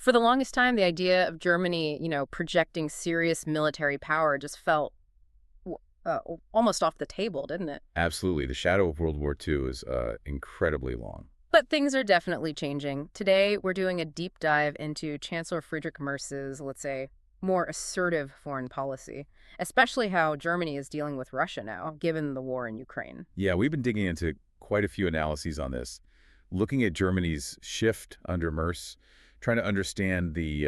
For the longest time, the idea of Germany, projecting serious military power just felt w- uh, almost off the table, didn't it? Absolutely. The shadow of World War II is incredibly long. But things are definitely changing. Today, we're doing a deep dive into Chancellor Friedrich Merz's, let's say, more assertive foreign policy, especially how Germany is dealing with Russia now, given the war in Ukraine. Yeah, we've been digging into quite a few analyses on this, looking at Germany's shift under Merz, trying to understand the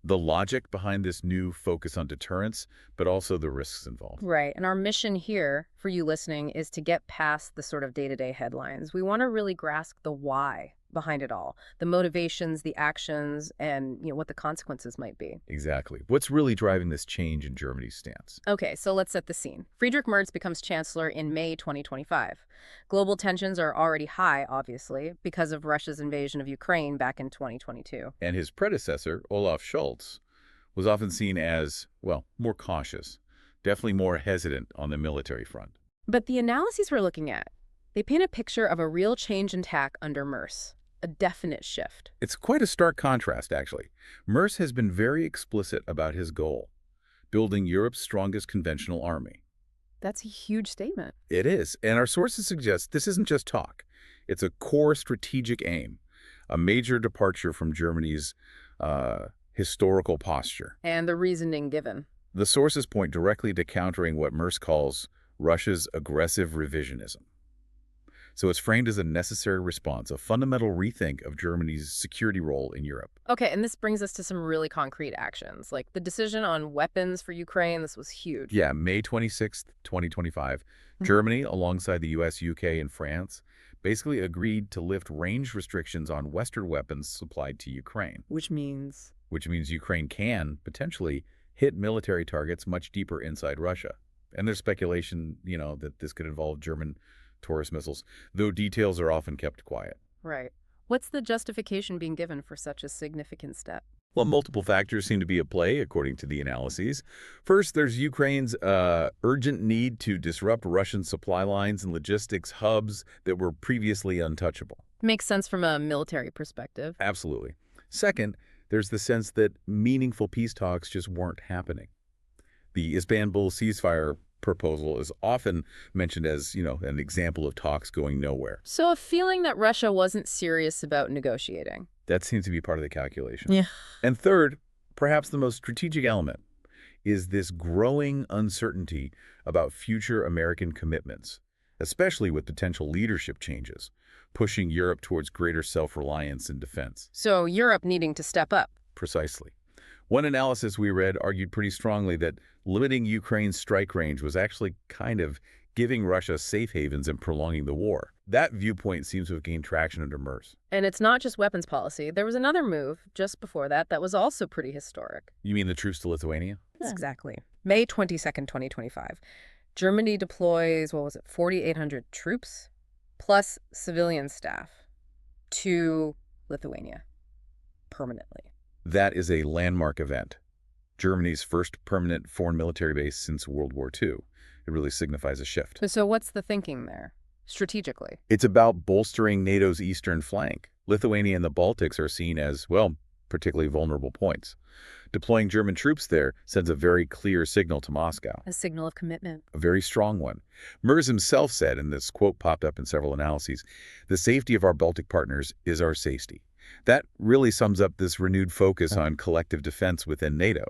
logic behind this new focus on deterrence, but also the risks involved. Right. And our mission here for you listening is to get past the sort of day-to-day headlines. We want to really grasp the why behind it all, the motivations, the actions, and what the consequences might be. Exactly. What's really driving this change in Germany's stance? Okay, so let's set the scene. Friedrich Merz becomes chancellor in May 2025. Global tensions are already high, obviously, because of Russia's invasion of Ukraine back in 2022. And his predecessor, Olaf Scholz, was often seen as, well, more cautious, definitely more hesitant on the military front. But the analyses we're looking at, they paint a picture of a real change in tack under Merz, a definite shift. It's quite a stark contrast, actually. Merz has been very explicit about his goal, building Europe's strongest conventional army. That's a huge statement. It is, and our sources suggest this isn't just talk. It's a core strategic aim, a major departure from Germany's historical posture. And the reasoning given. The sources point directly to countering what Merz calls Russia's aggressive revisionism. So it's framed as a necessary response, a fundamental rethink of Germany's security role in Europe. Okay, and this brings us to some really concrete actions, like the decision on weapons for Ukraine. This was huge. Yeah, May 26th, 2025, Germany, alongside the US, UK, and France, basically agreed to lift range restrictions on Western weapons supplied to Ukraine. Which means? Which means Ukraine can, potentially, hit military targets much deeper inside Russia. And there's speculation, that this could involve German Taurus missiles, though details are often kept quiet. Right. What's the justification being given for such a significant step? Well, multiple factors seem to be at play, according to the analyses. First, there's Ukraine's urgent need to disrupt Russian supply lines and logistics hubs that were previously untouchable. Makes sense from a military perspective. Absolutely. Second, there's the sense that meaningful peace talks just weren't happening. The Istanbul ceasefire proposal is often mentioned as, an example of talks going nowhere. So a feeling that Russia wasn't serious about negotiating. That seems to be part of the calculation. Yeah. And third, perhaps the most strategic element, is this growing uncertainty about future American commitments, especially with potential leadership changes, pushing Europe towards greater self-reliance in defense. So Europe needing to step up. Precisely. One analysis we read argued pretty strongly that limiting Ukraine's strike range was actually kind of giving Russia safe havens and prolonging the war. That viewpoint seems to have gained traction under Merz. And it's not just weapons policy. There was another move just before that that was also pretty historic. You mean the truce to Lithuania? Yeah. Exactly. May 22nd, 2025. Germany deploys, 4,800 troops plus civilian staff to Lithuania permanently. That is a landmark event. Germany's first permanent foreign military base since World War II. It really signifies a shift. So what's the thinking there, strategically? It's about bolstering NATO's eastern flank. Lithuania and the Baltics are seen as, particularly vulnerable points. Deploying German troops there sends a very clear signal to Moscow. A signal of commitment. A very strong one. Merz himself said, and this quote popped up in several analyses, "The safety of our Baltic partners is our safety." That really sums up this renewed focus on collective defense within NATO,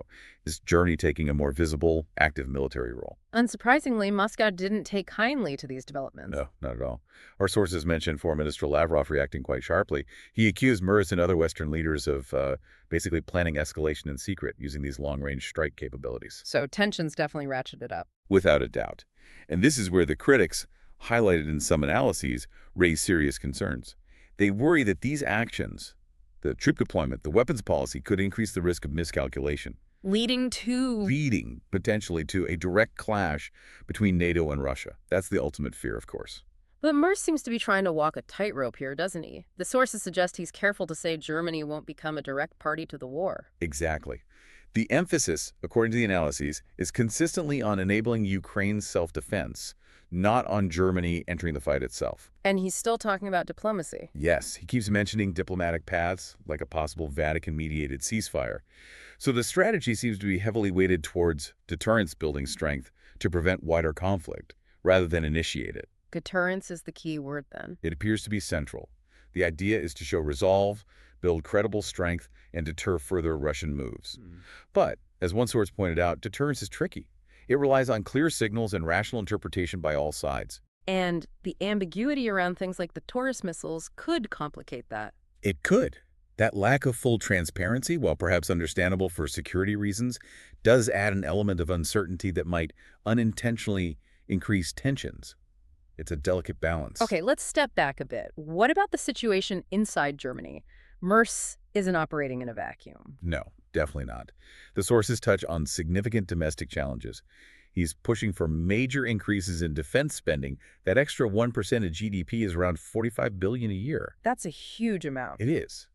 is Germany taking a more visible, active military role. Unsurprisingly, Moscow didn't take kindly to these developments. No, not at all. Our sources mentioned Foreign Minister Lavrov reacting quite sharply. He accused Merz and other Western leaders of basically planning escalation in secret using these long-range strike capabilities. So tensions definitely ratcheted up. Without a doubt. And this is where the critics, highlighted in some analyses, raise serious concerns. They worry that these actions, the troop deployment, the weapons policy, could increase the risk of miscalculation. Leading, potentially, to a direct clash between NATO and Russia. That's the ultimate fear, of course. But Merz seems to be trying to walk a tightrope here, doesn't he? The sources suggest he's careful to say Germany won't become a direct party to the war. Exactly. The emphasis, according to the analyses, is consistently on enabling Ukraine's self-defense not on Germany entering the fight itself. And he's still talking about diplomacy. Yes, he keeps mentioning diplomatic paths, like a possible Vatican-mediated ceasefire. So the strategy seems to be heavily weighted towards deterrence building strength to prevent wider conflict, rather than initiate it. Deterrence is the key word then. It appears to be central. The idea is to show resolve, build credible strength, and deter further Russian moves. But, as one source pointed out, deterrence is tricky. It relies on clear signals and rational interpretation by all sides. And the ambiguity around things like the Taurus missiles could complicate that. It could. That lack of full transparency, while perhaps understandable for security reasons, does add an element of uncertainty that might unintentionally increase tensions. It's a delicate balance. Okay, let's step back a bit. What about the situation inside Germany? Merz isn't operating in a vacuum. No, definitely not. The sources touch on significant domestic challenges. He's pushing for major increases in defense spending. That extra 1% of GDP is around $45 billion a year. That's a huge amount. It is.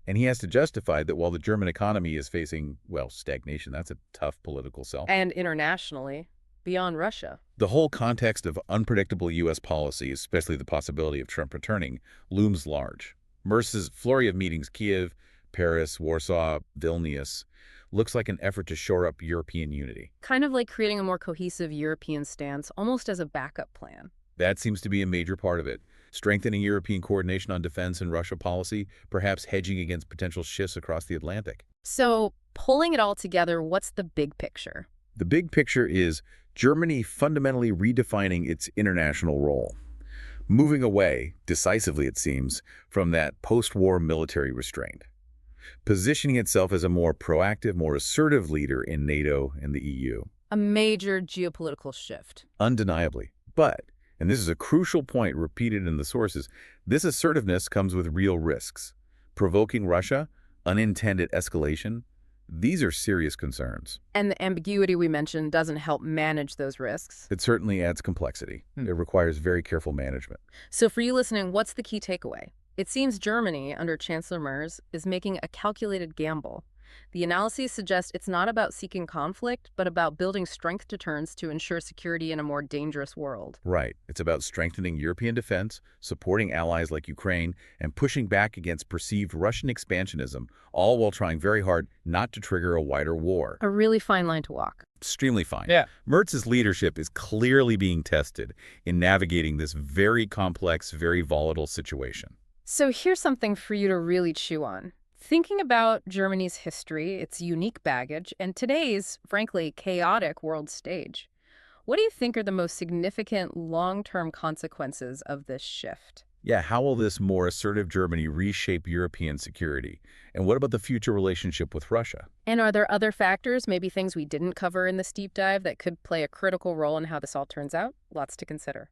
And he has to justify that while the German economy is facing, well, stagnation, that's a tough political sell. And internationally, beyond Russia. The whole context of unpredictable U.S. policy, especially the possibility of Trump returning, looms large. Merz's flurry of meetings, Kiev, Paris, Warsaw, Vilnius, looks like an effort to shore up European unity. Kind of like creating a more cohesive European stance, almost as a backup plan. That seems to be a major part of it. Strengthening European coordination on defense and Russia policy, perhaps hedging against potential shifts across the Atlantic. So, pulling it all together, what's the big picture? The big picture is Germany fundamentally redefining its international role, moving away, decisively it seems, from that post-war military restraint, positioning itself as a more proactive, more assertive leader in NATO and the EU. A major geopolitical shift. Undeniably. But, and this is a crucial point repeated in the sources, this assertiveness comes with real risks. Provoking Russia, unintended escalation, these are serious concerns. And the ambiguity we mentioned doesn't help manage those risks. It certainly adds complexity. It requires very careful management. So for you listening, what's the key takeaway? It seems Germany, under Chancellor Merz, is making a calculated gamble. The analyses suggest it's not about seeking conflict, but about building strength deterrence to ensure security in a more dangerous world. Right. It's about strengthening European defense, supporting allies like Ukraine, and pushing back against perceived Russian expansionism, all while trying very hard not to trigger a wider war. A really fine line to walk. Extremely fine. Yeah. Merz's leadership is clearly being tested in navigating this very complex, very volatile situation. So here's something for you to really chew on. Thinking about Germany's history, its unique baggage, and today's, frankly, chaotic world stage, what do you think are the most significant long-term consequences of this shift? Yeah, how will this more assertive Germany reshape European security? And what about the future relationship with Russia? And are there other factors, maybe things we didn't cover in this deep dive, that could play a critical role in how this all turns out? Lots to consider.